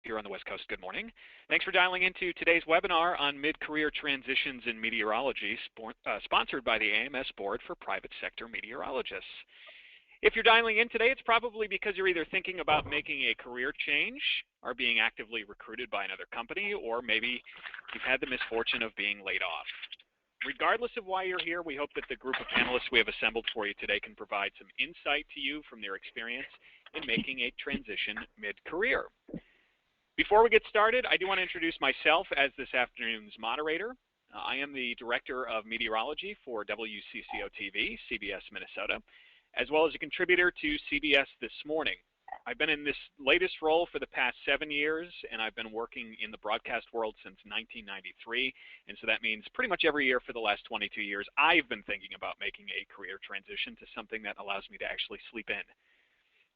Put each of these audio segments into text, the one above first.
here on the West Coast. Good morning. Thanks for dialing into today's webinar on mid-career transitions in meteorology, sponsored by the AMS Board for Private Sector Meteorologists. If you're dialing in today, it's probably because you're either thinking about making a career change, are being actively recruited by another company, or maybe you've had the misfortune of being laid off. Regardless of why you're here, we hope that the group of panelists we have assembled for you today can provide some insight to you from their experience in making a transition mid-career. Before we get started, I do want to introduce myself as this afternoon's moderator. I am the Director of Meteorology for WCCO-TV, CBS Minnesota, as well as a contributor to CBS This Morning. I've been in this latest role for the past 7 years, and I've been working in the broadcast world since 1993, and so that means pretty much every year for the last 22 years, I've been thinking about making a career transition to something that allows me to actually sleep in.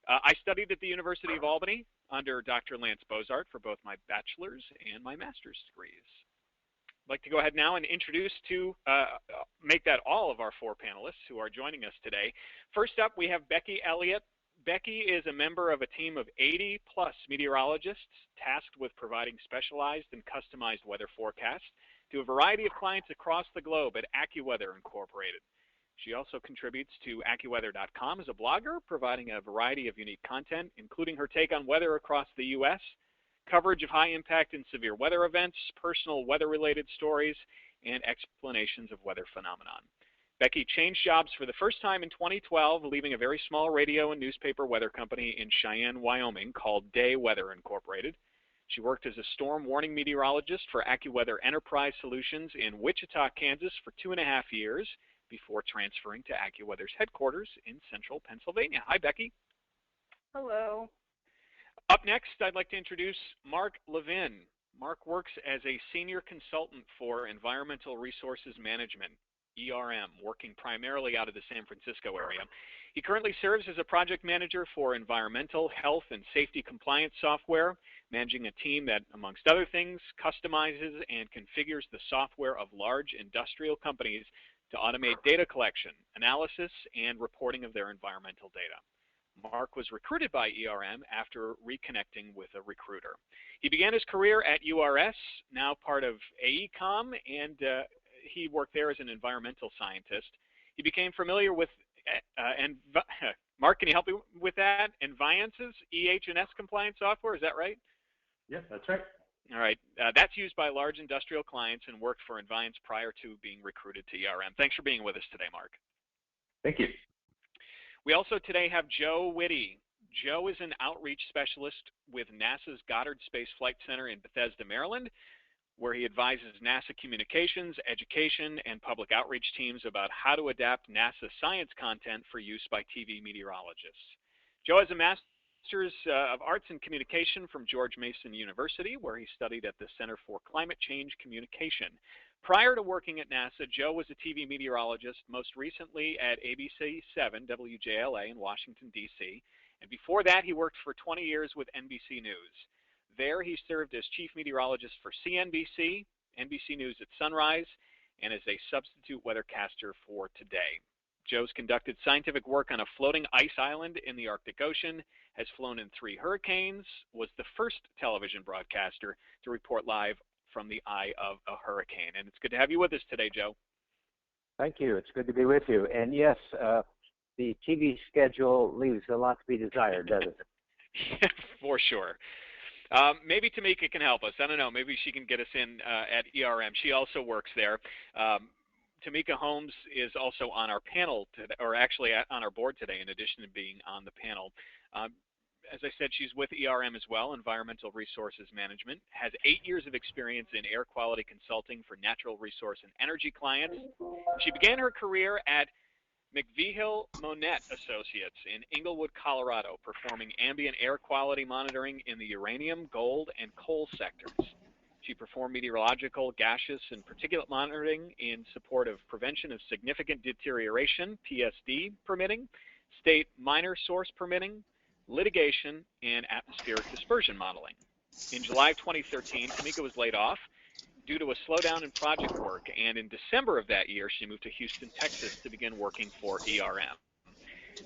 I studied at the University of Albany under Dr. Lance Bozart for both my bachelor's and my master's degrees. I'd like to go ahead now and introduce make that all of our four panelists who are joining us today. First up, we have Becky Elliott. Becky is a member of a team of 80-plus meteorologists tasked with providing specialized and customized weather forecasts to a variety of clients across the globe at AccuWeather Incorporated. She also contributes to AccuWeather.com as a blogger, providing a variety of unique content, including her take on weather across the U.S., coverage of high-impact and severe weather events, personal weather-related stories, and explanations of weather phenomenon. Becky changed jobs for the first time in 2012, leaving a very small radio and newspaper weather company in Cheyenne, Wyoming called Day Weather Incorporated. She worked as a storm warning meteorologist for AccuWeather Enterprise Solutions in Wichita, Kansas for 2.5 years before transferring to AccuWeather's headquarters in central Pennsylvania. Hi, Becky. Hello. Up next, I'd like to introduce Mark Levin. Mark works as a senior consultant for Environmental Resources Management, ERM, working primarily out of the San Francisco area. He currently serves as a project manager for environmental, health, and safety compliance software, managing a team that, amongst other things, customizes and configures the software of large industrial companies to automate data collection, analysis, and reporting of their environmental data. Mark was recruited by ERM after reconnecting with a recruiter. He began his career at URS, now part of AECOM, and he worked there as an environmental scientist. He became familiar with, Mark, can you help me with that? Enviance's EH&S compliance software, is that right? Yes, that's right. All right, that's used by large industrial clients and worked for Enviance prior to being recruited to ERM. Thanks for being with us today, Mark. Thank you. We also today have Joe Whitty. Joe is an outreach specialist with NASA's Goddard Space Flight Center in Bethesda, Maryland, where he advises NASA communications, education, and public outreach teams about how to adapt NASA science content for use by TV meteorologists. Joe has a Master's of Arts in Communication from George Mason University, where he studied at the Center for Climate Change Communication. Prior to working at NASA, Joe was a TV meteorologist, most recently at ABC 7 WJLA in Washington, D.C., and before that he worked for 20 years with NBC News. There he served as chief meteorologist for CNBC, NBC News at Sunrise, and as a substitute weathercaster for Today. Joe's conducted scientific work on a floating ice island in the Arctic Ocean, has flown in 3 hurricanes, was the first television broadcaster to report live from the eye of a hurricane. And it's good to have you with us today, Joe. Thank you. It's good to be with you. And yes, the TV schedule leaves a lot to be desired, doesn't it? For sure. Maybe Tamika can help us. I don't know. Maybe she can get us in at ERM. She also works there. Tamika Holmes is also on our panel, or actually on our board today, in addition to being on the panel. As I said, she's with ERM as well, Environmental Resources Management, has 8 years of experience in air quality consulting for natural resource and energy clients. She began her career at McVeigh Monette Associates in Inglewood, Colorado, performing ambient air quality monitoring in the uranium, gold, and coal sectors. She performed meteorological, gaseous, and particulate monitoring in support of prevention of significant deterioration, PSD permitting, state minor source permitting, litigation, and atmospheric dispersion modeling. In July of 2013, Tamika was laid off due to a slowdown in project work, and in December of that year, she moved to Houston, Texas to begin working for ERM.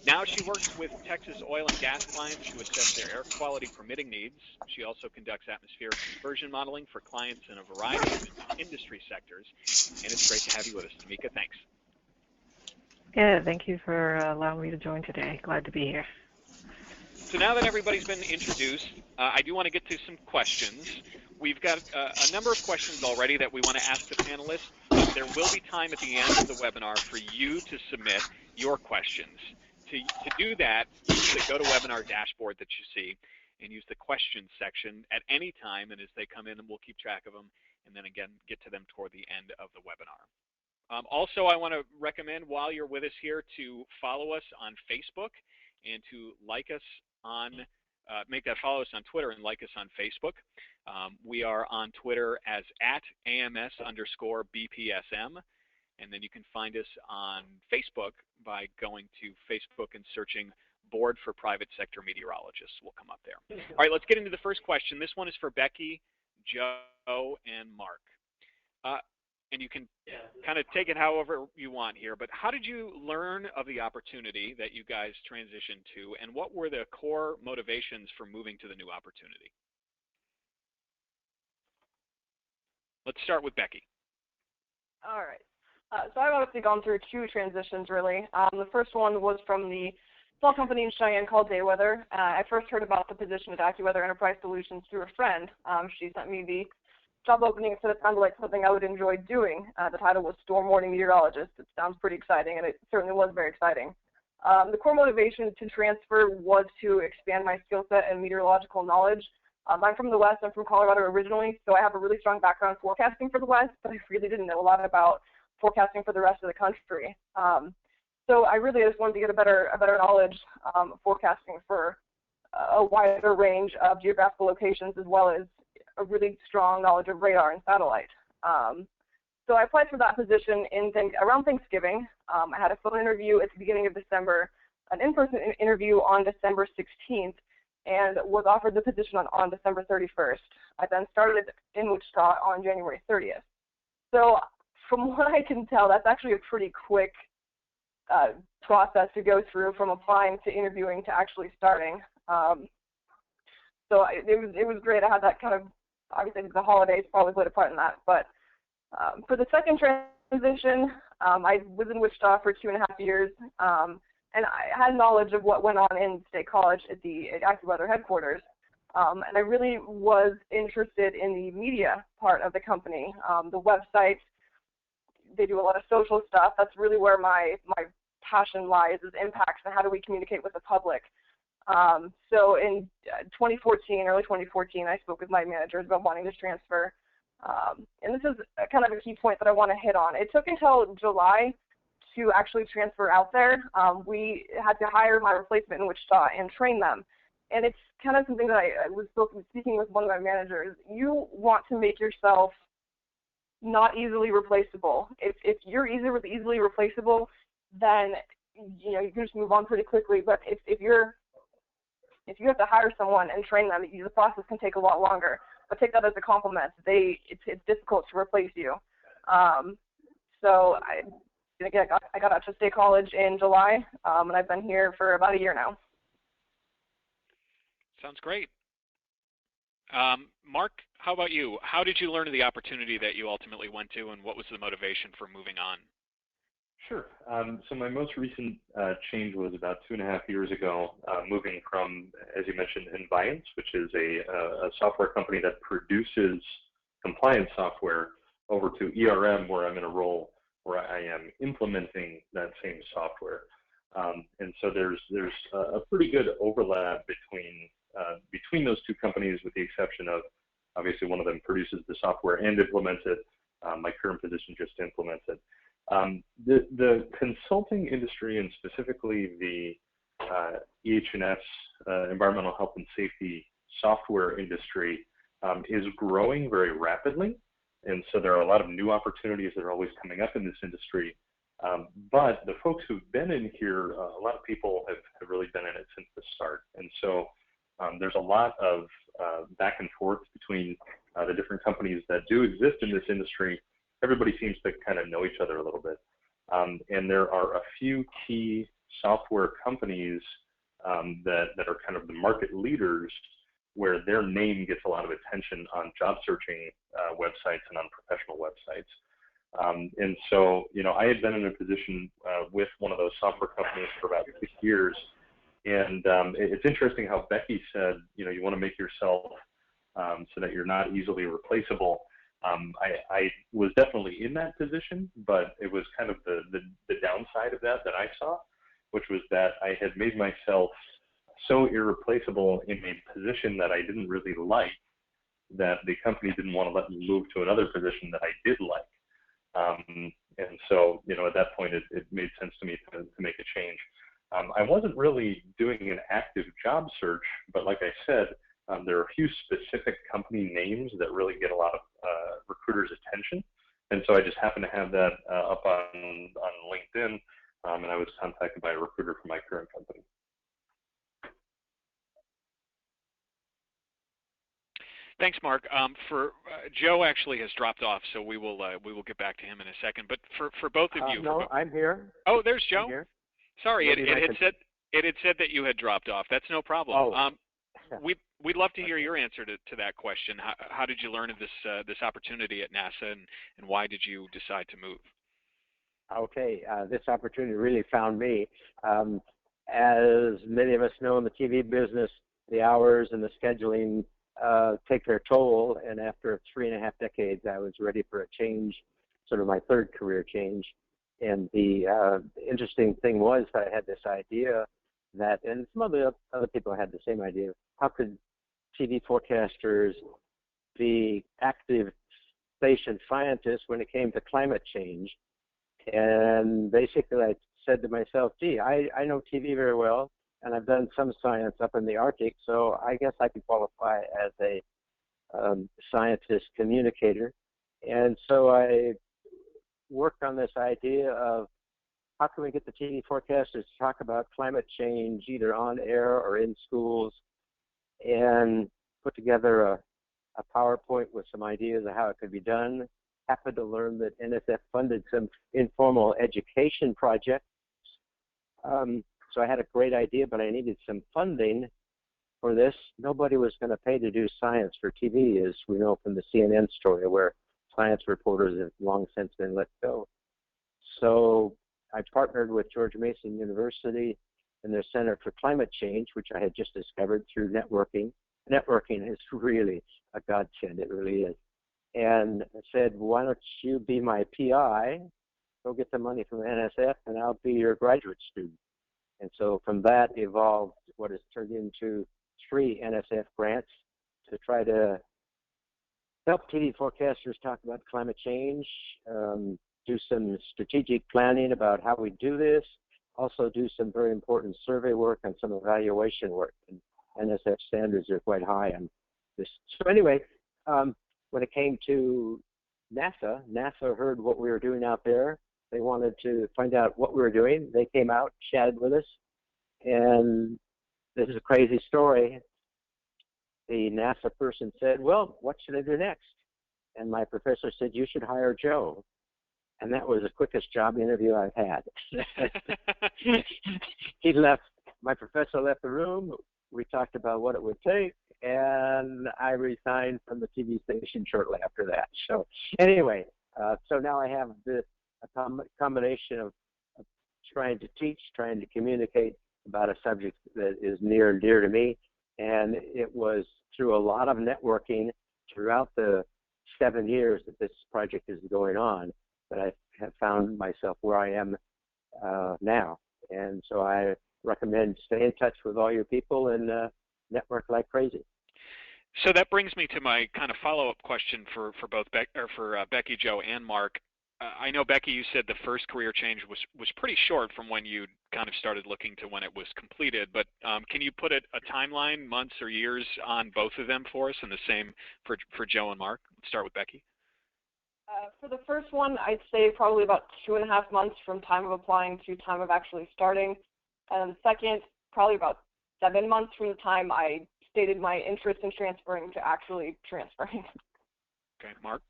Now she works with Texas oil and gas clients to assess their air quality permitting needs. She also conducts atmospheric dispersion modeling for clients in a variety of industry sectors. And it's great to have you with us, Tamika. Thanks. Yeah, thank you for allowing me to join today. Glad to be here. So now that everybody's been introduced, I do want to get to some questions. We've got a number of questions already that we want to ask the panelists, but there will be time at the end of the webinar for you to submit your questions. To do that, use the GoToWebinar dashboard that you see and use the questions section at any time, and as they come in, we'll keep track of them, and then again, get to them toward the end of the webinar. Also, I want to recommend while you're with us here to follow us on Facebook and to like us on, make that follow us on Twitter and like us on Facebook. We are on Twitter as @AMS_BPSM, and then you can find us on Facebook by going to Facebook and searching Board for Private Sector Meteorologists. We'll come up there. All right, let's get into the first question. This one is for Becky, Joe, and Mark. And you can kind of take it however you want here, but how did you learn of the opportunity that you guys transitioned to, and what were the core motivations for moving to the new opportunity? Let's start with Becky. All right. So I've obviously gone through two transitions, really. The first one was from the small company in Cheyenne called Dayweather. I first heard about the position at AccuWeather Enterprise Solutions through a friend. She sent me the job opening and said it sounded like something I would enjoy doing. The title was Storm Warning Meteorologist. It sounds pretty exciting, and it certainly was very exciting. The core motivation to transfer was to expand my skill set and meteorological knowledge. I'm from the West. I'm from Colorado originally, so I have a really strong background forecasting for the West, but I really didn't know a lot about forecasting for the rest of the country. So I really just wanted to get a better knowledge of forecasting for a wider range of geographical locations, as well as a really strong knowledge of radar and satellite. So I applied for that position around Thanksgiving. I had a phone interview at the beginning of December, an in-person interview on December 16th, and was offered the position on December 31st. I then started in Wichita on January 30th. So from what I can tell, that's actually a pretty quick process to go through from applying to interviewing to actually starting. So it was great. I had that kind of, obviously the holidays probably played a part in that. But for the second transition, I was in Wichita for 2.5 years, and I had knowledge of what went on in State College at AccuWeather headquarters. And I really was interested in the media part of the company, the website. They do a lot of social stuff. That's really where my passion lies, is impacts and how do we communicate with the public. So in 2014, early 2014, I spoke with my managers about wanting to transfer. And this is kind of a key point that I want to hit on. It took until July to actually transfer out there. We had to hire my replacement in Wichita and train them. And it's kind of something that I was speaking with one of my managers. You want to make yourself not easily replaceable. If you're easily replaceable, then you can just move on pretty quickly. But if you have to hire someone and train them, the process can take a lot longer. But take that as a compliment. It's difficult to replace you. So I got out to State College in July, and I've been here for about a year now. Sounds great. Mark, how about you? How did you learn of the opportunity that you ultimately went to, and what was the motivation for moving on? Sure. So my most recent change was about 2.5 years ago, moving from, as you mentioned, Enviance, which is a software company that produces compliance software, over to ERM, where I'm in a role where I am implementing that same software. And so there's a pretty good overlap between those two companies, with the exception of, obviously, one of them produces the software and implements it. My current position just implements it. The consulting industry, and specifically the EH&S, environmental health and safety software industry, is growing very rapidly. And so there are a lot of new opportunities that are always coming up in this industry. But the folks who've been in here, a lot of people have really been in it since the start. And so there's a lot of back and forth between the different companies that do exist in this industry. Everybody seems to kind of know each other a little bit. And there are a few key software companies that are kind of the market leaders, where their name gets a lot of attention on job searching websites and on professional websites. And so, I had been in a position with one of those software companies for about 6 years. And it's interesting how Becky said, you want to make yourself so that you're not easily replaceable. I was definitely in that position, but it was kind of the downside of that I saw, which was that I had made myself so irreplaceable in a position that I didn't really like, that the company didn't want to let me move to another position that I did like. And so, at that point, it made sense to me to make a change. I wasn't really doing an active job search, but like I said, there are a few specific company names that really get a lot of recruiters' attention. And so I just happened to have that up on LinkedIn, and I was contacted by a recruiter from my current company. Thanks, Mark. Joe actually has dropped off, so we will get back to him in a second. But for both of you, no, I'm here. Oh, there's Joe. Sorry, it had said that you had dropped off. That's no problem. Oh. We'd love to hear your answer to that question. How did you learn of this opportunity at NASA, and why did you decide to move? Okay, this opportunity really found me. As many of us know in the TV business, the hours and the scheduling take their toll, and after 3.5 decades, I was ready for a change, sort of my third career change. And the interesting thing was that I had this idea that, and some other people had the same idea, how could TV forecasters be active station scientists when it came to climate change? And basically I said to myself, gee, I know TV very well, and I've done some science up in the Arctic, so I guess I could qualify as a scientist communicator. And so I worked on this idea of how can we get the TV forecasters to talk about climate change either on air or in schools, and put together a PowerPoint with some ideas of how it could be done. Happened to learn that NSF funded some informal education projects. So I had a great idea, but I needed some funding for this. Nobody was going to pay to do science for TV, as we know from the CNN story, where science reporters have long since been let go. So I partnered with George Mason University and their Center for Climate Change, which I had just discovered through networking. Networking is really a godsend, it really is. And I said, why don't you be my PI, go get the money from NSF, and I'll be your graduate student. And so from that evolved what has turned into 3 NSF grants to try to help TV forecasters talk about climate change, do some strategic planning about how we do this, also do some very important survey work and some evaluation work. And NSF standards are quite high on this. So anyway, when it came to NASA heard what we were doing out there. They wanted to find out what we were doing. They came out, chatted with us, and this is a crazy story. The NASA person said, well, what should I do next? And my professor said, you should hire Joe. And that was the quickest job interview I've had. He left, my professor left the room. We talked about what it would take, and I resigned from the TV station shortly after that. So anyway, so now I have a combination of trying to teach, trying to communicate about a subject that is near and dear to me. And it was through a lot of networking throughout the 7 years that this project is going on that I have found myself where I am now. And so I recommend stay in touch with all your people and network like crazy. So that brings me to my kind of follow-up question for both Becky, Joe, and Mark. I know, Becky, you said the first career change was pretty short from when you kind of started looking to when it was completed, but can you put a timeline, months or years, on both of them for us, and the same for Joe and Mark? Let's start with Becky. For the first one, I'd say probably about 2.5 months from time of applying to time of actually starting. And the second, probably about 7 months from the time I stated my interest in transferring to actually transferring. Okay, Mark?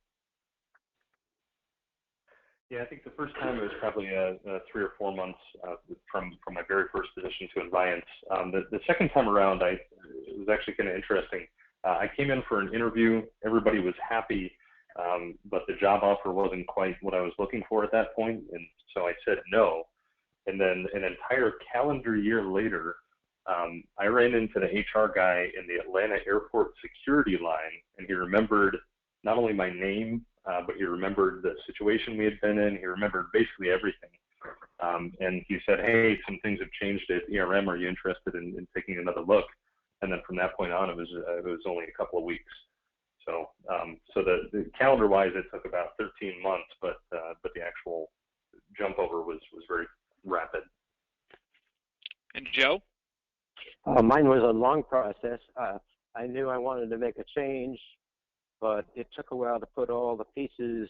Yeah, I think the first time it was probably 3 or 4 months from my very first position to Enviance. The second time around, it was actually kind of interesting. I came in for an interview. Everybody was happy, but the job offer wasn't quite what I was looking for at that point, and so I said no. And then an entire calendar year later, I ran into the HR guy in the Atlanta airport security line, and he remembered not only my name, but he remembered the situation we had been in. He remembered basically everything. And he said, hey, some things have changed at ERM. Are you interested in taking another look? And then from that point on, it was only a couple of weeks. So the calendar-wise, it took about 13 months, but the actual jump over was very rapid. And Joe? Mine was a long process. I knew I wanted to make a change, but it took a while to put all the pieces,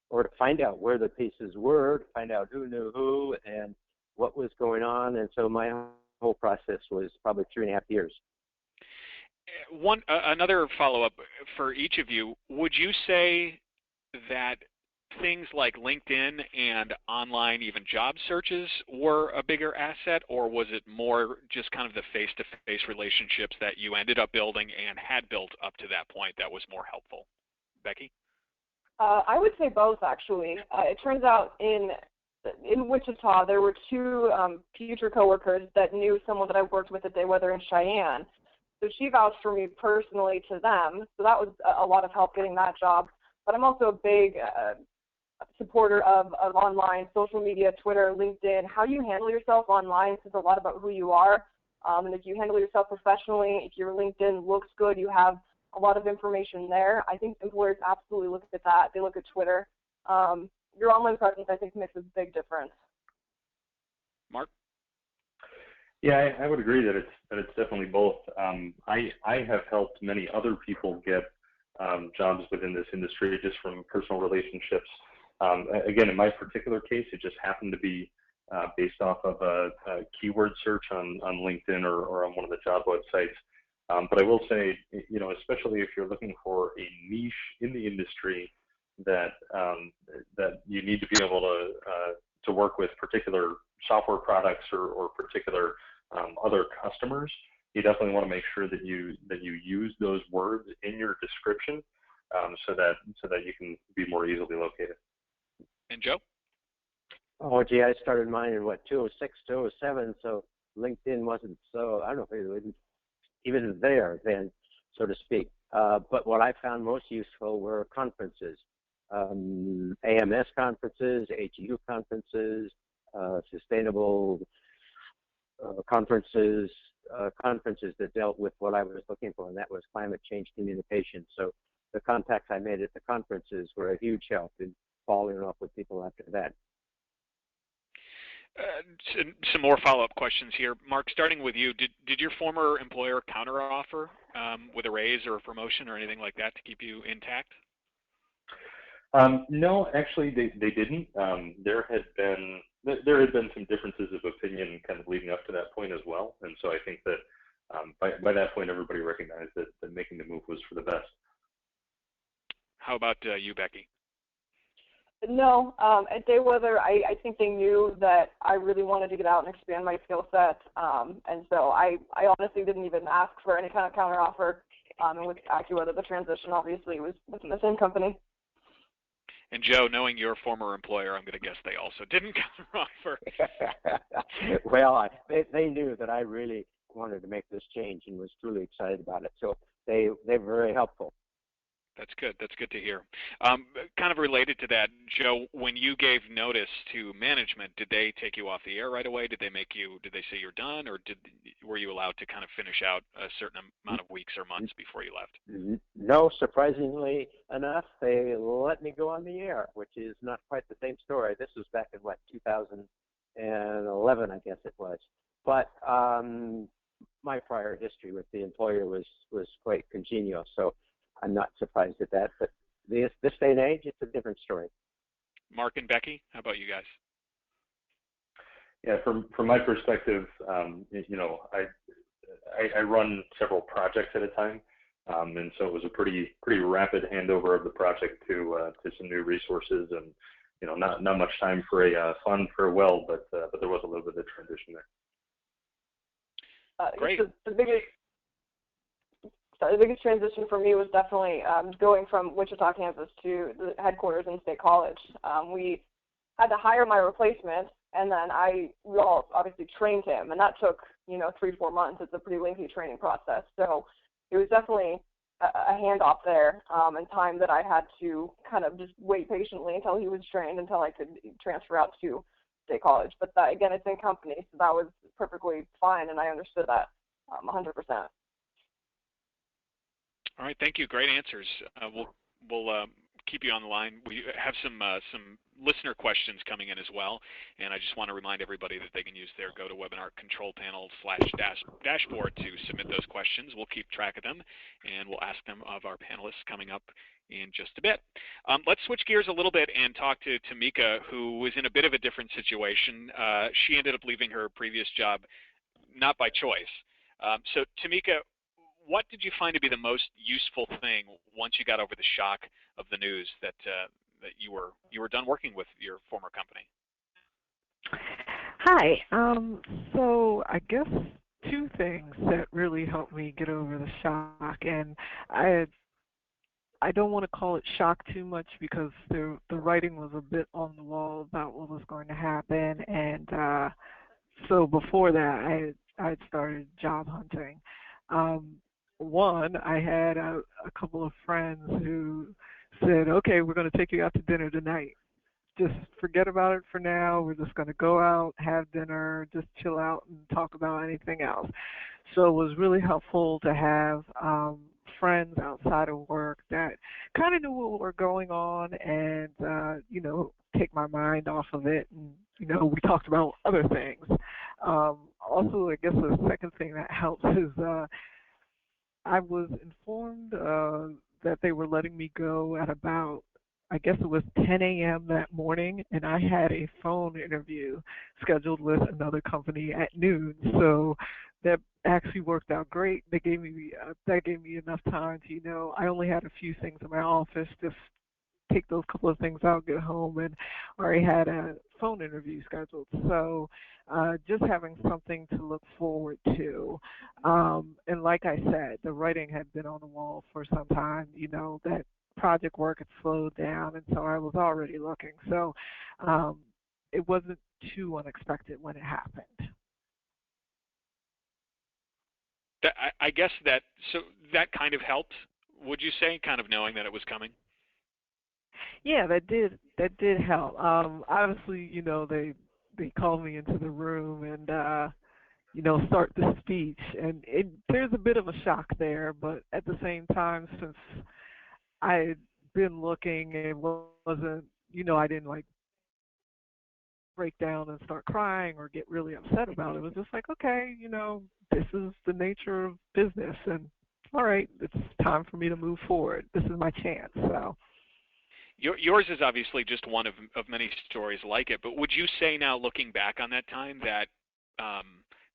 or to find out where the pieces were, to find out who knew who and what was going on. And so my whole process was probably 3.5 years. Another follow-up for each of you. Would you say that things like LinkedIn and online even job searches were a bigger asset, or was it more just kind of the face-to-face relationships that you ended up building and had built up to that point that was more helpful? Becky? I would say both, actually. It turns out in Wichita, there were 2 future coworkers that knew someone that I worked with at Dayweather in Cheyenne. So she vouched for me personally to them. So that was a lot of help getting that job. But I'm also a big supporter of online social media, Twitter, LinkedIn. How you handle yourself online says a lot about who you are. And if you handle yourself professionally, if your LinkedIn looks good, you have a lot of information there. I think employers absolutely look at that. They look at Twitter. Your online presence, I think, makes a big difference. Mark? Yeah, I would agree that it's definitely both. I have helped many other people get jobs within this industry just from personal relationships. Again, in my particular case, it just happened to be based off of a keyword search on LinkedIn or on one of the job websites. But I will say, especially if you're looking for a niche in the industry that you need to be able to work with particular software products or particular other customers, you definitely want to make sure that you use those words in your description so that you can be more easily located. And Joe? Oh, gee, I started mine in 2006, 2007, so LinkedIn wasn't so, I don't know if it was even there then, so to speak. But what I found most useful were conferences, AMS conferences, HU conferences, sustainable conferences, conferences that dealt with what I was looking for, and that was climate change communication. So the contacts I made at the conferences were a huge help in following up with people after that. Some more follow-up questions here. Mark, starting with you, did your former employer counteroffer with a raise or a promotion or anything like that to keep you intact? No, actually, they didn't. There had been some differences of opinion kind of leading up to that point as well, and so I think that by that point, everybody recognized that making the move was for the best. How about you, Becky? No, at Dayweather, I think they knew that I really wanted to get out and expand my skill set, and so I honestly didn't even ask for any kind of counteroffer. And with AccuWeather, the transition obviously was within the same company. And Joe, knowing your former employer, I'm going to guess they also didn't counteroffer. Well, they knew that I really wanted to make this change and was truly excited about it, so they were very helpful. That's good. That's good to hear. Kind of related to that, Joe, when you gave notice to management, did they take you off the air right away? Did they say you're done, or were you allowed to kind of finish out a certain amount of weeks or months before you left? No, surprisingly enough, they let me go on the air, which is not quite the same story. This was back in 2011, I guess it was. But my prior history with the employer was quite congenial, so I'm not surprised at that, but this day and age, it's a different story. Mark and Becky, how about you guys? Yeah, from my perspective, I run several projects at a time, and so it was a pretty rapid handover of the project to some new resources, not much time for a fun farewell, but there was a little bit of transition there. Great. The biggest transition for me was definitely going from Wichita, Kansas to the headquarters in State College. We had to hire my replacement, and then we all obviously trained him, and that took 3-4 months. It's a pretty lengthy training process, so it was definitely a handoff there, and time that I had to kind of just wait patiently until he was trained, until I could transfer out to State College. But again, it's in company, so that was perfectly fine, and I understood that 100%. All right, thank you. Great answers. We'll keep you on the line. We have some listener questions coming in as well, and I just want to remind everybody that they can use their GoToWebinar control panel /dashboard to submit those questions. We'll keep track of them, and we'll ask them of our panelists coming up in just a bit. Let's switch gears a little bit and talk to Tamika, who was in a bit of a different situation. She ended up leaving her previous job not by choice. So Tamika, what did you find to be the most useful thing once you got over the shock of the news that you were done working with your former company? Hi. So I guess two things that really helped me get over the shock, and I don't want to call it shock too much because the writing was a bit on the wall about what was going to happen, and so before that I had started job hunting. One, I had a couple of friends who said, okay, we're going to take you out to dinner tonight. Just forget about it for now. We're just going to go out, have dinner, just chill out and talk about anything else. So it was really helpful to have friends outside of work that kind of knew what were going on and, take my mind off of it. And, we talked about other things. Also, I guess the second thing that helps is I was informed that they were letting me go at about, I guess it was 10 a.m. that morning, and I had a phone interview scheduled with another company at noon. So that actually worked out great. That gave me enough time to, I only had a few things in my office, just take those couple of things out, get home, and already had a phone interview scheduled. So just having something to look forward to. And like I said, the writing had been on the wall for some time, that project work had slowed down, and so I was already looking. So it wasn't too unexpected when it happened. I guess that kind of helped, would you say, kind of knowing that it was coming? Yeah, that did help. Obviously, they called me into the room and start the speech, and there's a bit of a shock there, but at the same time, since I had been looking, it wasn't, I didn't like break down and start crying or get really upset about it. It was just like, okay, this is the nature of business, and all right, it's time for me to move forward. This is my chance. So yours is obviously just one of many stories like it, but would you say now, looking back on that time, that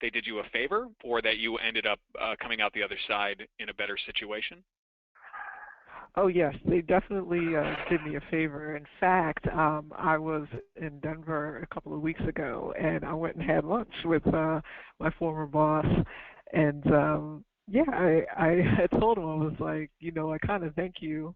they did you a favor, or that you ended up coming out the other side in a better situation? Oh, yes, they definitely did me a favor. In fact, I was in Denver a couple of weeks ago, and I went and had lunch with my former boss. And, I had told him, I was like, I kind of thank you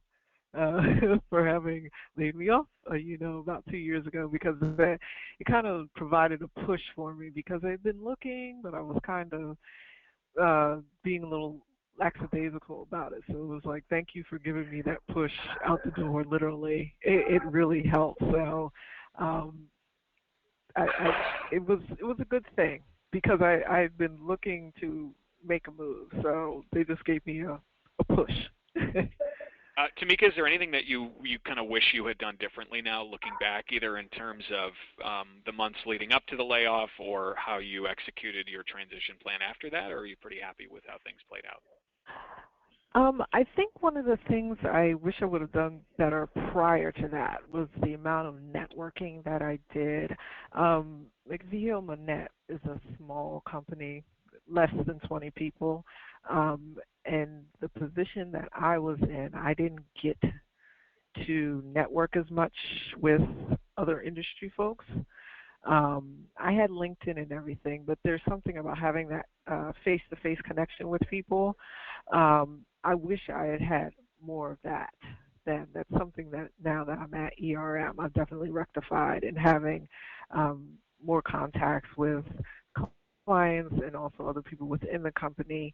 for having laid me off, about 2 years ago, because it kind of provided a push for me, because I'd been looking, but I was kind of being a little lackadaisical about it. So it was like, thank you for giving me that push out the door, literally. It really helped. So it was a good thing, because I'd been looking to make a move. So they just gave me a push. Tamika, is there anything that you kind of wish you had done differently now, looking back, either in terms of the months leading up to the layoff or how you executed your transition plan after that, or are you pretty happy with how things played out? I think one of the things I wish I would have done better prior to that was the amount of networking that I did. Like VO Manette is a small company, less than 20 people, and the position that I was in, I didn't get to network as much with other industry folks. I had LinkedIn and everything, but there's something about having that face-to-face connection with people. I wish I had had more of that. Then that's something that now that I'm at ERM, I've definitely rectified in having more contacts with clients and also other people within the company.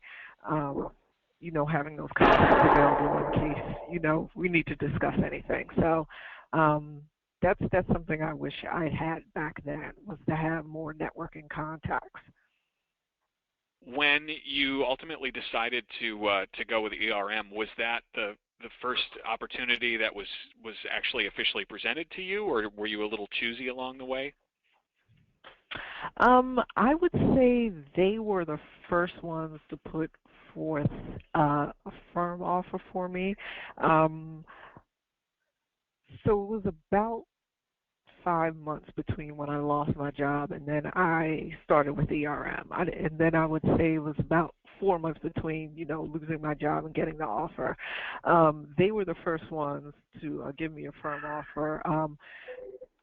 You know, having those contacts available in case, you know, we need to discuss anything. So that's something I wish I had back then, was to have more networking contacts. When you ultimately decided to go with ERM, was that the first opportunity that was actually officially presented to you, or were you a little choosy along the way? I would say they were the first ones to put forth a firm offer for me. So it was about 5 months between when I lost my job and then I started with ERM. And then I would say it was about 4 months between, you know, losing my job and getting the offer. They were the first ones to give me a firm offer.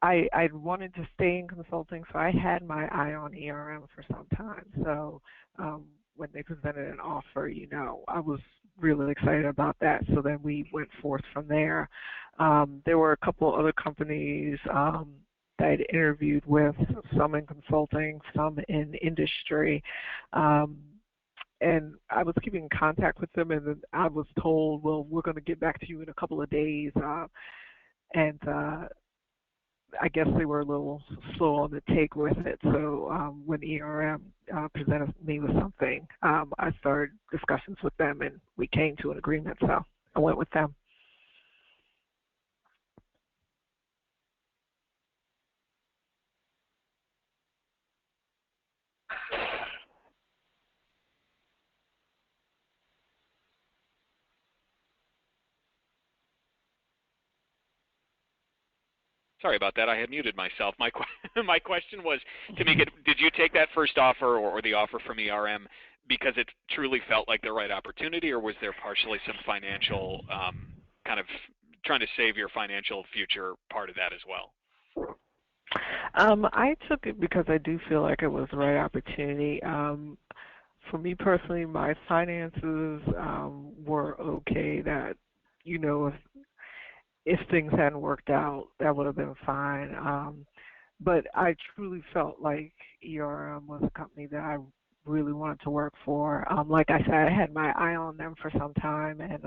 I wanted to stay in consulting, so I had my eye on ERM for some time. So when they presented an offer, you know, I was really excited about that. So then we went forth from there. There were a couple other companies that I'd interviewed with, some in consulting, some in industry. And I was keeping in contact with them, and then I was told, well, we're going to get back to you in a couple of days. And I guess they were a little slow on the take with it. So when ERM presented me with something, I started discussions with them, and we came to an agreement. So I went with them. Sorry about that. I had muted myself. My my question was, Tamika, did you take that first offer or the offer from ERM because it truly felt like the right opportunity, or was there partially some financial kind of trying to save your financial future part of that as well? I took it because I do feel like it was the right opportunity. For me personally, my finances were okay. That, you know, if things hadn't worked out, that would have been fine. But I truly felt like ERM was a company that I really wanted to work for. Like I said, I had my eye on them for some time, and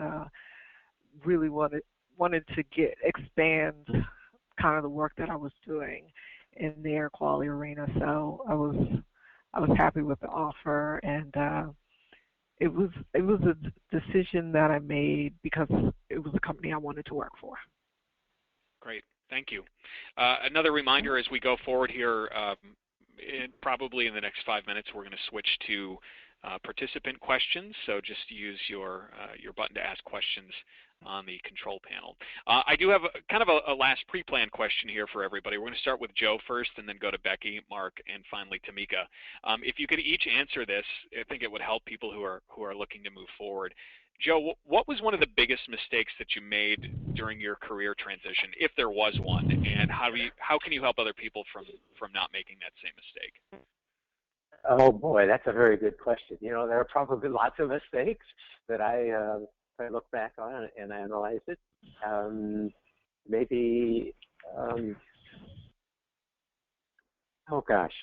really wanted to expand kind of the work that I was doing in the air quality arena. So I was happy with the offer, and it was a decision that I made because it was a company I wanted to work for. Great, thank you. Another reminder as we go forward here, probably in the next 5 minutes, we're going to switch to participant questions. So just use your button to ask questions on the control panel. I do have kind of a last pre-planned question here for everybody. We're going to start with Joe first, and then go to Becky, Mark, and finally Tamika. If you could each answer this, I think it would help people who are looking to move forward. Joe, what was one of the biggest mistakes that you made during your career transition, if there was one, and how can you help other people from not making that same mistake? Oh boy, that's a very good question. You know, there are probably lots of mistakes that I look back on and analyze it. Maybe, oh gosh.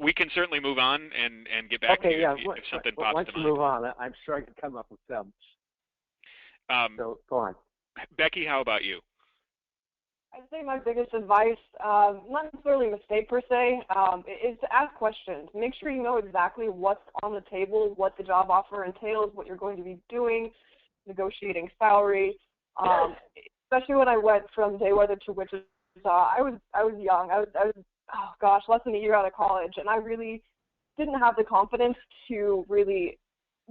We can certainly move on and get back to you if something pops to mind. Once you move on, I'm sure I can come up with some. So go on. Becky, how about you? I'd say my biggest advice, not necessarily a mistake per se, is to ask questions. Make sure you know exactly what's on the table, what the job offer entails, what you're going to be doing, negotiating salary. Especially when I went from day weather to Wichita, I was young. I was less than a year out of college, and I really didn't have the confidence to really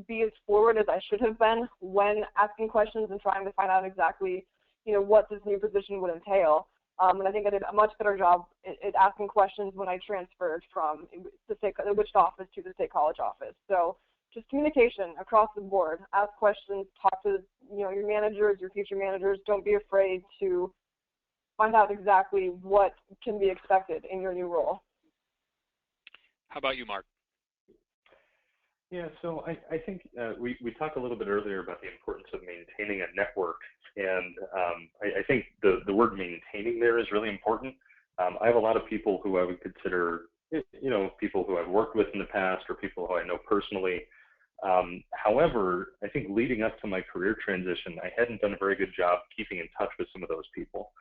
be as forward as I should have been when asking questions and trying to find out exactly, you know, what this new position would entail. And I think I did a much better job at asking questions when I transferred from the Wichita office to the State College office. So just communication across the board. Ask questions, talk to, you know, your managers, your future managers. Don't be afraid to find out exactly what can be expected in your new role. How about you, Mark? Yeah, so I think we talked a little bit earlier about the importance of maintaining a network, and I think the word maintaining there is really important. I have a lot of people who I would consider, people who I've worked with in the past or people who I know personally. However, I think leading up to my career transition, I hadn't done a very good job keeping in touch with some of those people.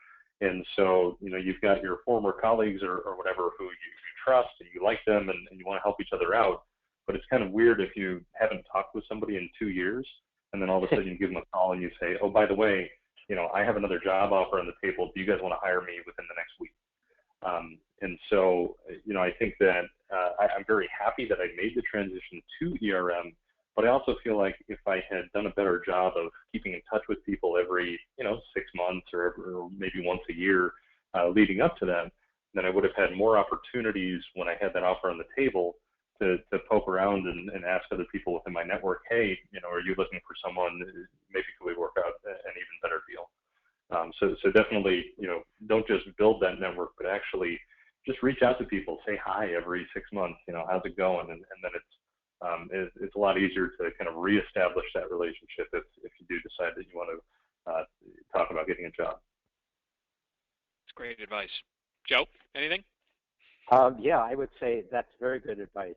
And so, you've got your former colleagues or whatever who you trust and you like them and you want to help each other out. But it's kind of weird if you haven't talked with somebody in 2 years and then all of a sudden you give them a call and you say, oh, by the way, I have another job offer on the table. Do you guys want to hire me within the next week? And so, I think that I'm very happy that I made the transition to ERM, but I also feel like if I had done a better job of keeping in touch with people every, 6 months or maybe once a year leading up to that, then I would have had more opportunities when I had that offer on the table to poke around and ask other people within my network, hey, are you looking for someone? Maybe could we work out an even better deal? So definitely, don't just build that network, but actually just reach out to people, say hi every 6 months, how's it going? And then it's a lot easier to kind of reestablish that relationship if you do decide that you want to talk about getting a job. That's great advice. Joe, anything? Yeah, I would say that's very good advice.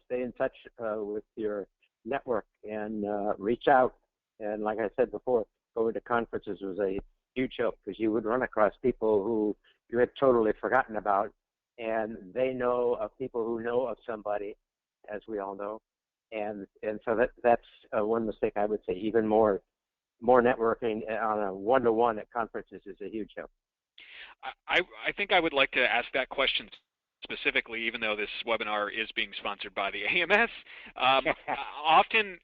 Stay in touch with your network and reach out. And like I said before, going to conferences was a huge help because you would run across people who you had totally forgotten about, and they know of people who know of somebody, as we all know. And so that's one mistake I would say. Even more networking on a one-to-one at conferences is a huge help. I think I would like to ask that question specifically, even though this webinar is being sponsored by the AMS. Often,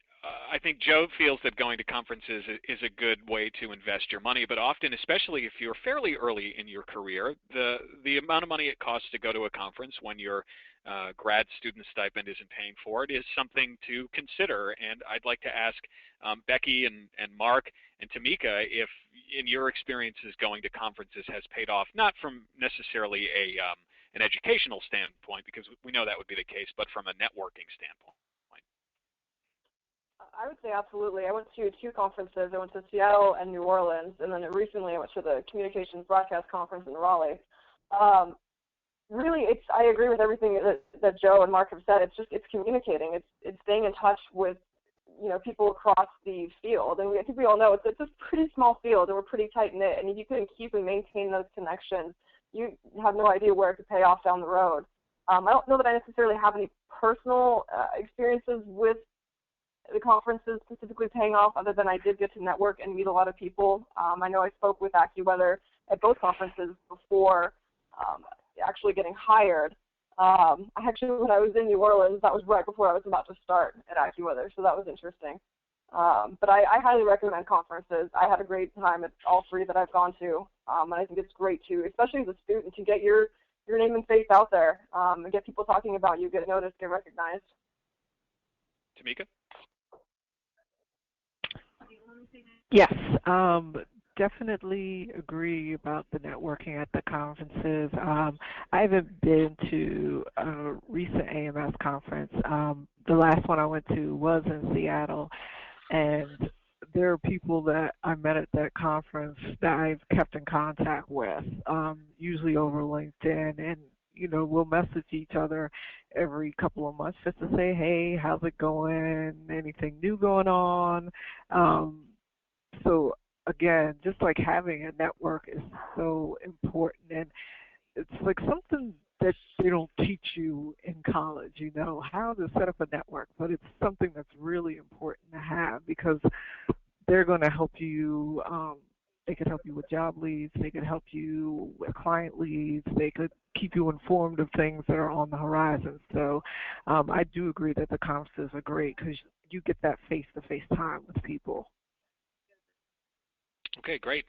I think Joe feels that going to conferences is a good way to invest your money, but often, especially if you're fairly early in your career, the amount of money it costs to go to a conference when your grad student stipend isn't paying for it is something to consider. And I'd like to ask Becky and Mark and Tamika if, in your experiences going to conferences, has paid off, not from necessarily an educational standpoint, because we know that would be the case, but from a networking standpoint. I would say absolutely. I went to 2 conferences. I went to Seattle and New Orleans, and then recently I went to the Communications Broadcast Conference in Raleigh. Really, I agree with everything that Joe and Mark have said. It's communicating. It's staying in touch with people across the field. And I think we all know it's a pretty small field, and we're pretty tight knit. And if you can keep and maintain those connections, you have no idea where it could pay off down the road. I don't know that I necessarily have any personal experiences with the conferences specifically paying off, other than I did get to network and meet a lot of people. I know I spoke with AccuWeather at both conferences before actually getting hired. Actually, when I was in New Orleans, that was right before I was about to start at AccuWeather, so that was interesting. But I highly recommend conferences. I had a great time at all 3 that I've gone to, and I think it's great too, especially as a student, to get your name and face out there and get people talking about you, get noticed, get recognized. Tamika? Yes, definitely agree about the networking at the conferences. I haven't been to a recent AMS conference. The last one I went to was in Seattle, and there are people that I met at that conference that I've kept in contact with, usually over LinkedIn, and we'll message each other every couple of months just to say, hey, how's it going? Anything new going on? So again, just like having a network is so important, and it's like something that they don't teach you in college, how to set up a network, but it's something that's really important to have because they're going to help you. They could help you with job leads. They could help you with client leads. They could keep you informed of things that are on the horizon. So I do agree that the conferences are great because you get that face-to-face time with people. Okay, great.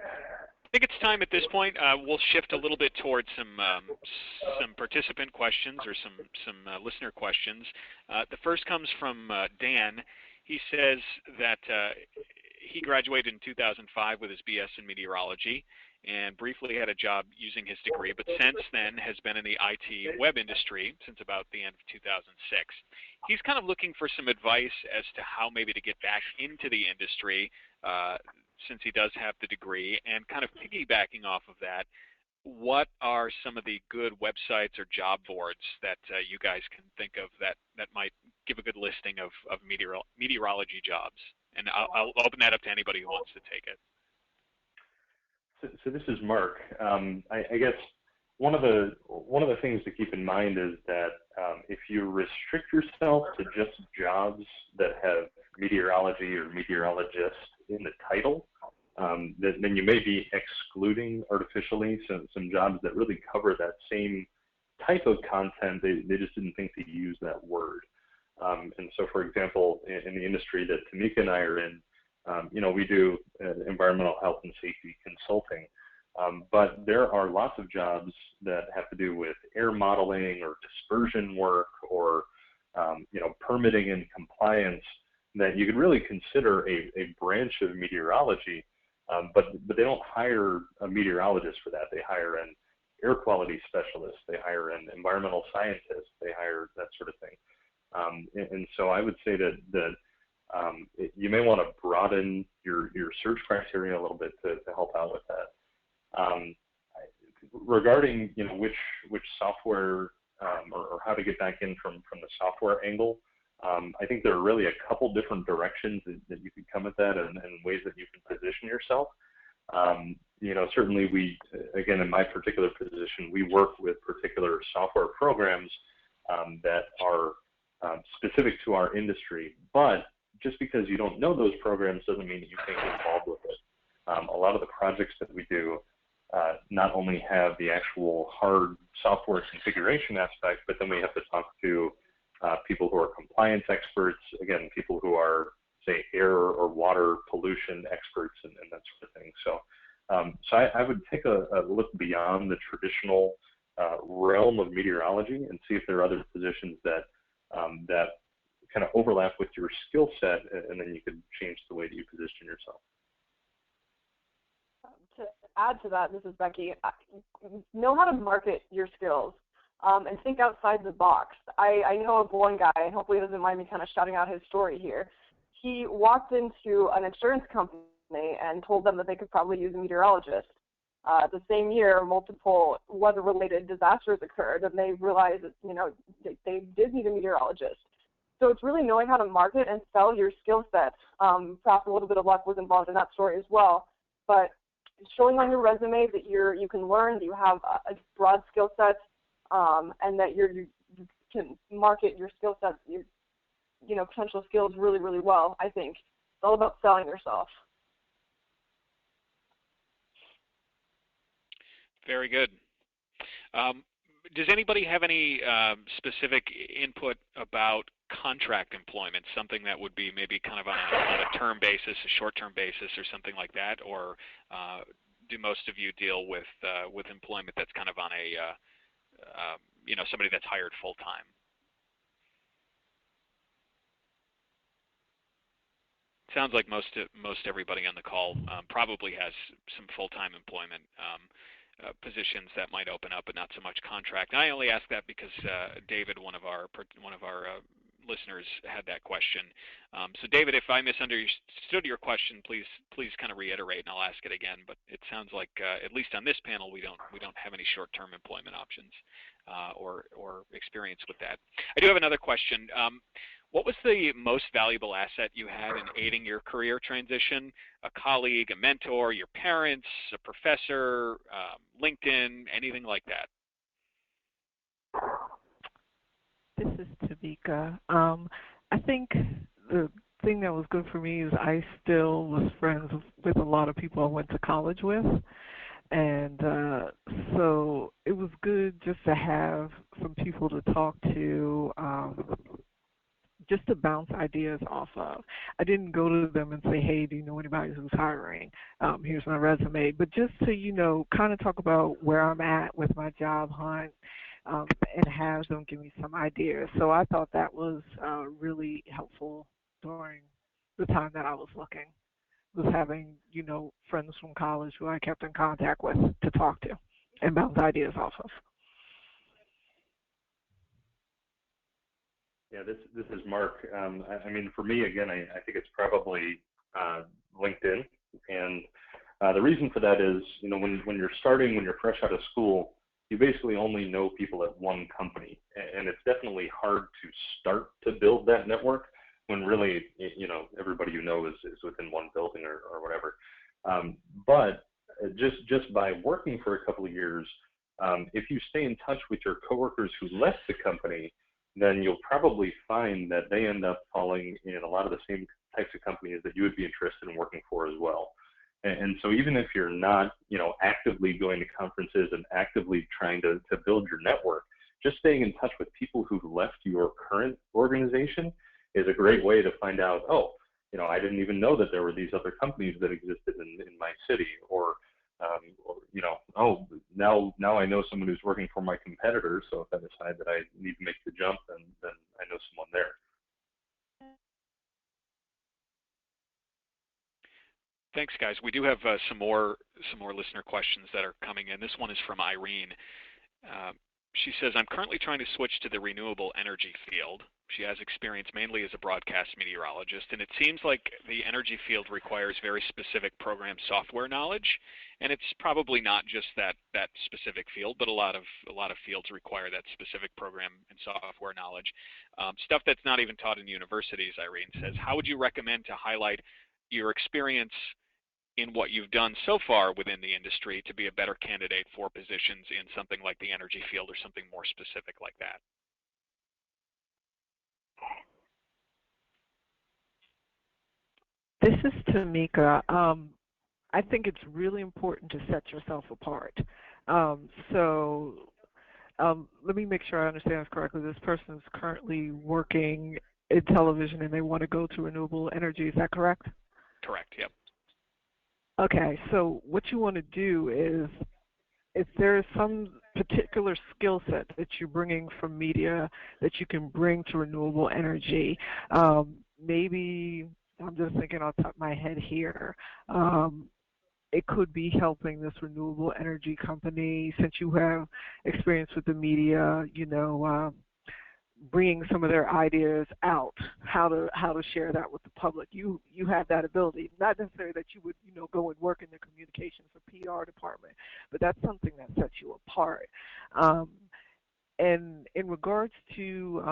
I think it's time at this point. We'll shift a little bit towards some participant questions or some listener questions. The first comes from Dan. He says that he graduated in 2005 with his BS in meteorology, and briefly had a job using his degree, but since then has been in the IT web industry since about the end of 2006. He's kind of looking for some advice as to how maybe to get back into the industry since he does have the degree, and kind of piggybacking off of that, what are some of the good websites or job boards that you guys can think of that might give a good listing of meteorology jobs? And I'll open that up to anybody who wants to take it. So this is Mark. I guess one of the things to keep in mind is that if you restrict yourself to just jobs that have meteorology or meteorologist in the title, then you may be excluding artificially some jobs that really cover that same type of content. They just didn't think to use that word. And so, for example, in the industry that Tamika and I are in, we do environmental health and safety consulting, but there are lots of jobs that have to do with air modeling or dispersion work or, permitting and compliance that you could really consider a branch of meteorology, but they don't hire a meteorologist for that. They hire an air quality specialist, they hire an environmental scientist, they hire that sort of thing. And so I would say that you may want to broaden your search criteria a little bit to help out with that. Regarding which software or how to get back in from the software angle, I think there are really a couple different directions that you can come at that and ways that you can position yourself. Certainly again, in my particular position, we work with particular software programs that are specific to our industry, but just because you don't know those programs doesn't mean that you can't get involved with it. A lot of the projects that we do not only have the actual hard software configuration aspect, but then we have to talk to people who are compliance experts, again, people who are, say, air or water pollution experts and that sort of thing. So I would take a look beyond the traditional realm of meteorology and see if there are other positions that kind of overlap with your skill set, and then you could change the way that you position yourself. To add to that, this is Becky, know how to market your skills and think outside the box. I know of one guy, hopefully he doesn't mind me kind of shouting out his story here. He walked into an insurance company and told them that they could probably use a meteorologist. The same year, multiple weather-related disasters occurred, and they realized that, they did need a meteorologist. So it's really knowing how to market and sell your skill set. Perhaps a little bit of luck was involved in that story as well, but showing on your resume that you can learn, that you have a broad skill set, and that you can market your skill set, your potential skills really, really well. I think it's all about selling yourself. Very good. Does anybody have any specific input about contract employment, something that would be maybe kind of on a term basis, a short-term basis, or something like that, or do most of you deal with employment that's kind of on a somebody that's hired full-time? Sounds like most everybody on the call probably has some full-time employment positions that might open up, but not so much contract. And I only ask that because David, one of our listeners, had that question. So David, if I misunderstood your question, please kind of reiterate, and I'll ask it again. But it sounds like at least on this panel, we don't have any short-term employment options or experience with that. I do have another question. What was the most valuable asset you had in aiding your career transition? A colleague, a mentor, your parents, a professor, LinkedIn, anything like that? This is Tamika. I think the thing that was good for me is I still was friends with a lot of people I went to college with. And so it was good just to have some people to talk to, just to bounce ideas off of. I didn't go to them and say, hey, do you know anybody who's hiring? Here's my resume. But just to, kind of talk about where I'm at with my job hunt and have them give me some ideas. So I thought that was really helpful during the time that I was looking. was having, friends from college who I kept in contact with to talk to and bounce ideas off of. Yeah, this is Mark. I mean, for me, again, I think it's probably LinkedIn, and the reason for that is, when you're starting, when you're fresh out of school, you basically only know people at one company, and it's definitely hard to start to build that network when really, everybody you know is within one building or whatever. But just by working for a couple of years, if you stay in touch with your coworkers who left the company, then you'll probably find that they end up falling in a lot of the same types of companies that you would be interested in working for as well. And so even if you're not, actively going to conferences and actively trying to build your network, just staying in touch with people who've left your current organization is a great way to find out, oh, I didn't even know that there were these other companies that existed in my city, or oh, now I know someone who's working for my competitor, so if I decide that I need to make the jump, then I know someone there. Thanks, guys. We do have some more listener questions that are coming in. This one is from Irene. She says, I'm currently trying to switch to the renewable energy field. She has experience mainly as a broadcast meteorologist, and it seems like the energy field requires very specific program software knowledge, and it's probably not just that specific field, but a lot of fields require that specific program and software knowledge. Stuff that's not even taught in universities, Irene says. How would you recommend to highlight your experience in what you've done so far within the industry to be a better candidate for positions in something like the energy field or something more specific like that? This is Tamika. I think it's really important to set yourself apart. Let me make sure I understand this correctly. This person is currently working in television and they want to go to renewable energy. Is that correct? Correct, yep. Okay, so what you want to do is, if there is some particular skill set that you're bringing from media that you can bring to renewable energy, maybe, I'm just thinking off the top of my head here, it could be helping this renewable energy company, since you have experience with the media, bringing some of their ideas out, how to share that with the public. You have that ability. Not necessarily that you would go and work in the communications or PR department, but that's something that sets you apart. And in regards to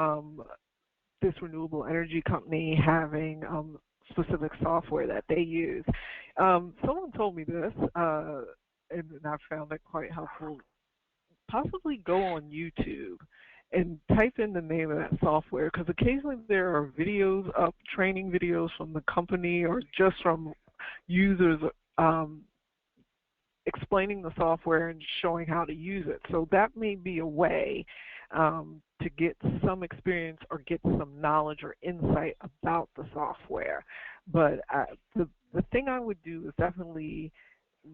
this renewable energy company having specific software that they use, someone told me this, and I found it quite helpful. Possibly go on YouTube and type in the name of that software, because occasionally there are videos up, training videos from the company or just from users explaining the software and showing how to use it. So that may be a way to get some experience or get some knowledge or insight about the software. But the thing I would do is definitely,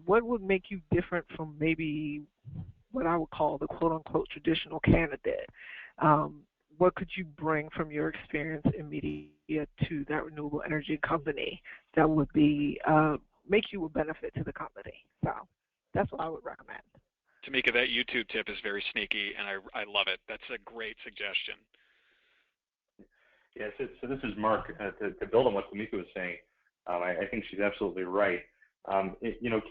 what would make you different from maybe what I would call the quote-unquote traditional candidate? What could you bring from your experience in media to that renewable energy company that would be make you a benefit to the company? So that's what I would recommend. Tamika, that YouTube tip is very sneaky, and I love it. That's a great suggestion. Yes, so this is Mark. To build on what Tamika was saying, I think she's absolutely right.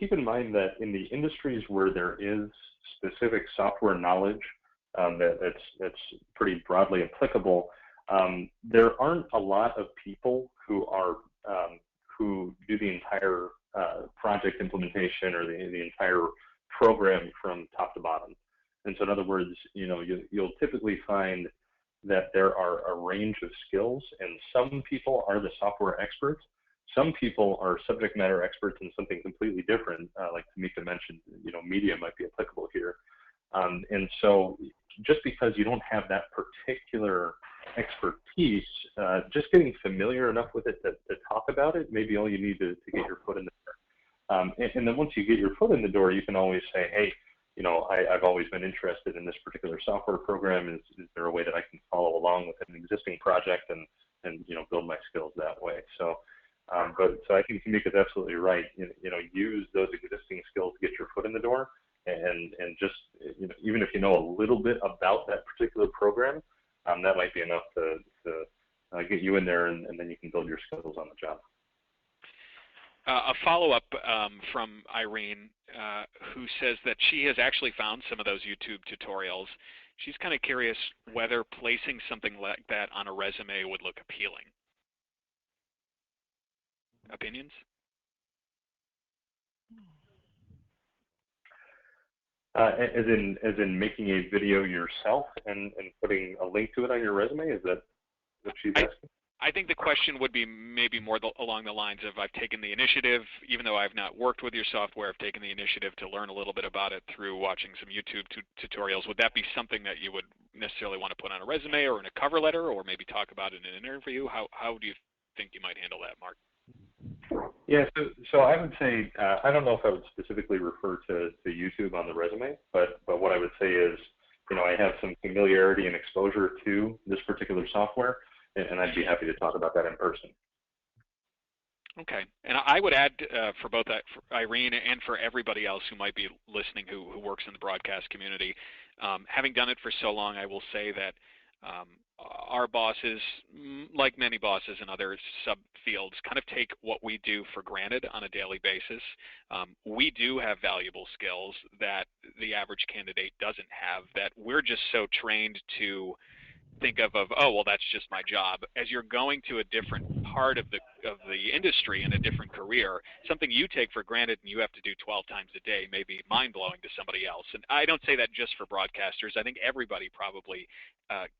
Keep in mind that in the industries where there is specific software knowledge that's pretty broadly applicable, there aren't a lot of people who do the entire project implementation or the entire program from top to bottom. And so in other words, you'll typically find that there are a range of skills, and some people are the software experts. Some people are subject matter experts in something completely different, like Tamika mentioned, media might be applicable here. And so just because you don't have that particular expertise, just getting familiar enough with it to talk about it may be all you need to get your foot in the door. And then once you get your foot in the door, you can always say, hey, I've always been interested in this particular software program. Is there a way that I can follow along with an existing project and build my skills that way? So But so I think Tamika's absolutely right. Use those existing skills to get your foot in the door, and just even if you know a little bit about that particular program, that might be enough to get you in there, and then you can build your skills on the job. A follow-up from Irene, who says that she has actually found some of those YouTube tutorials. She's kind of curious whether placing something like that on a resume would look appealing. Opinions? As in making a video yourself and putting a link to it on your resume? Is that what she's asking? I think the question would be maybe more along the lines of, I've taken the initiative, even though I've not worked with your software, I've taken the initiative to learn a little bit about it through watching some YouTube tutorials. Would that be something that you would necessarily want to put on a resume or in a cover letter, or maybe talk about in an interview? How do you think you might handle that, Mark? Yeah, so I would say, I don't know if I would specifically refer to YouTube on the resume, but what I would say is, I have some familiarity and exposure to this particular software, and I'd be happy to talk about that in person. Okay, and I would add for both for Irene and for everybody else who might be listening who works in the broadcast community, having done it for so long, I will say that our bosses, like many bosses in other subfields, kind of take what we do for granted on a daily basis. We do have valuable skills that the average candidate doesn't have, that we're just so trained to think of, oh, well, that's just my job. As you're going to a different part of the industry and a different career, something you take for granted and you have to do 12 times a day may be mind-blowing to somebody else. And I don't say that just for broadcasters. I think everybody probably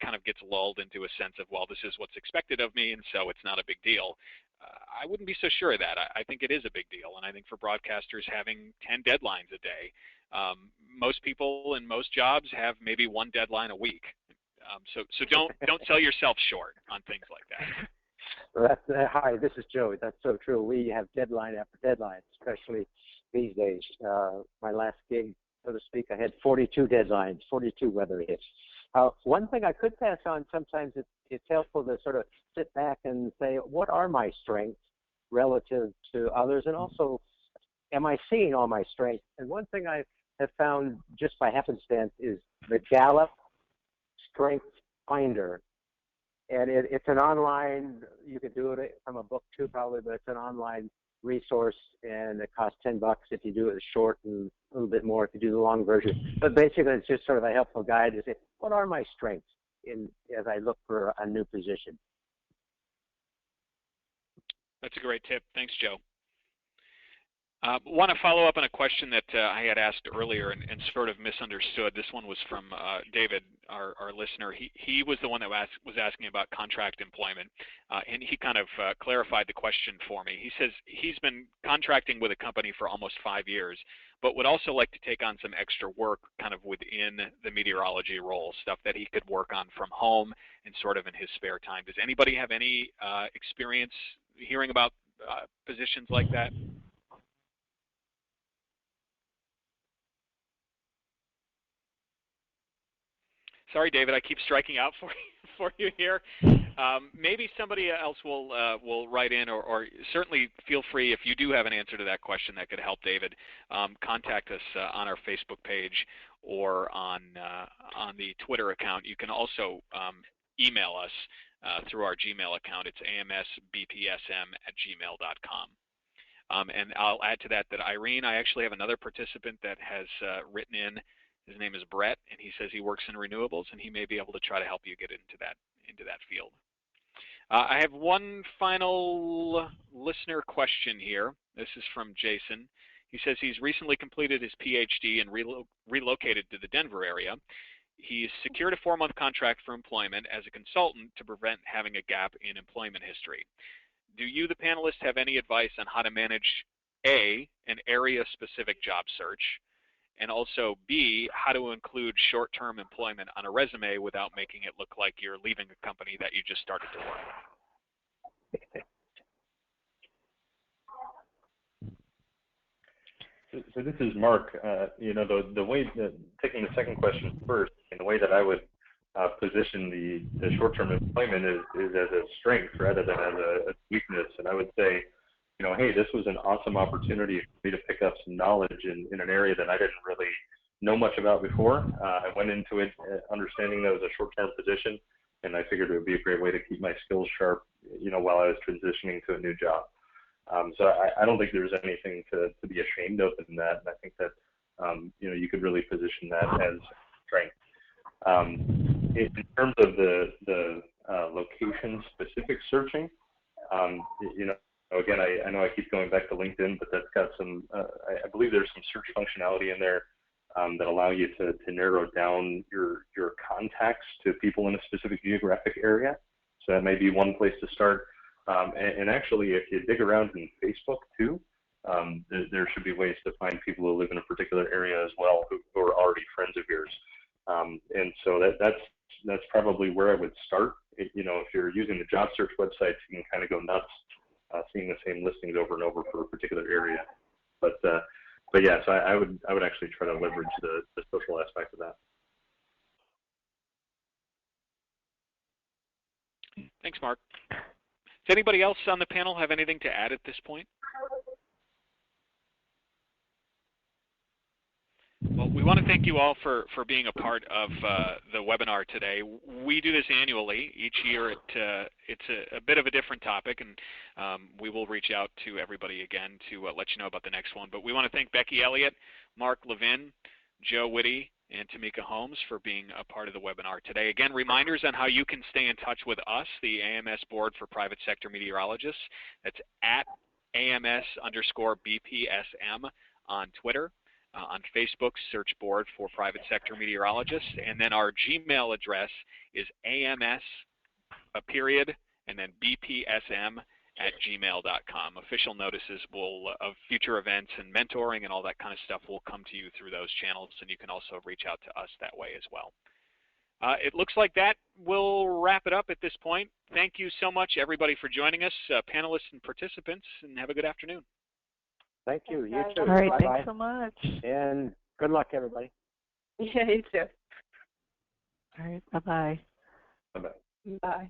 kind of gets lulled into a sense of, well, this is what's expected of me, and so it's not a big deal. I wouldn't be so sure of that. I think it is a big deal, and I think for broadcasters, having 10 deadlines a day, most people in most jobs have maybe one deadline a week. So don't sell yourself short on things like that. Well, hi, this is Joe. That's so true. We have deadline after deadline, especially these days. My last gig, so to speak, I had 42 deadlines, 42 weather hits. One thing I could pass on, sometimes it's helpful to sort of sit back and say, what are my strengths relative to others? And also, am I seeing all my strengths? And one thing I have found just by happenstance is the Gallup Strength Finder, and it's an online, you could do it from a book too probably, but it's an online resource, and it costs $10 if you do it short and a little bit more if you do the long version. But basically it's just sort of a helpful guide to say, what are my strengths as I look for a new position? That's a great tip. Thanks, Joe. Want to follow up on a question that I had asked earlier and sort of misunderstood. This one was from David, our listener. He was the one that was asking about contract employment, and he kind of clarified the question for me. He says he's been contracting with a company for almost 5 years, but would also like to take on some extra work kind of within the meteorology role, stuff that he could work on from home and sort of in his spare time. Does anybody have any experience hearing about positions like that? Sorry, David, I keep striking out for you here. Maybe somebody else will write in, or certainly feel free, if you do have an answer to that question that could help David, contact us on our Facebook page or on the Twitter account. You can also email us through our Gmail account. It's amsbpsm@gmail.com. And I'll add to that Irene, I actually have another participant that has written in. His name is Brett, and he says he works in renewables, and he may be able to try to help you get into that field. I have one final listener question here. This is from Jason. He says he's recently completed his PhD and relocated to the Denver area. He's secured a 4-month contract for employment as a consultant to prevent having a gap in employment history. Do you, the panelists, have any advice on how to manage A, an area-specific job search, and also B, how to include short-term employment on a resume without making it look like you're leaving a company that you just started to work at? So this is Mark. The way that, taking the second question first, and the way that I would position the short-term employment is as a strength rather than as a weakness. And I would say, hey, this was an awesome opportunity for me to pick up some knowledge in an area that I didn't really know much about before. I went into it understanding that it was a short-term position, and I figured it would be a great way to keep my skills sharp, while I was transitioning to a new job. So I don't think there's anything to be ashamed of in that, and I think that you could really position that as strength. In terms of the location-specific searching, again, I know I keep going back to LinkedIn, but that's got some, I believe there's some search functionality in there that allow you to narrow down your contacts to people in a specific geographic area. So that may be one place to start. And actually, if you dig around in Facebook too, there should be ways to find people who live in a particular area as well who are already friends of yours. And so that's probably where I would start. If you're using the job search websites, you can kind of go nuts seeing the same listings over and over for a particular area. But yeah, so I would actually try to leverage the social aspect of that. Thanks, Mark. Does anybody else on the panel have anything to add at this point? Well, we want to thank you all for being a part of the webinar today. We do this annually. Each year it's a bit of a different topic, and we will reach out to everybody again to let you know about the next one. But we want to thank Becky Elliott, Mark Levin, Joe Whitty, and Tamika Holmes for being a part of the webinar today. Again, reminders on how you can stay in touch with us, the AMS Board for Private Sector Meteorologists. That's at AMS_BPSM on Twitter. On Facebook, search Board for Private Sector Meteorologists. And then our Gmail address is AMS, and then BPSM@gmail.com. Official notices of future events and mentoring and all that kind of stuff will come to you through those channels, and you can also reach out to us that way as well. It looks like that will wrap it up at this point. Thank you so much, everybody, for joining us, panelists and participants, and have a good afternoon. Thank you. You too. All right, Bye-bye. thanks so much. And good luck, everybody. Yeah, you too. All right, bye-bye. Bye-bye. Bye.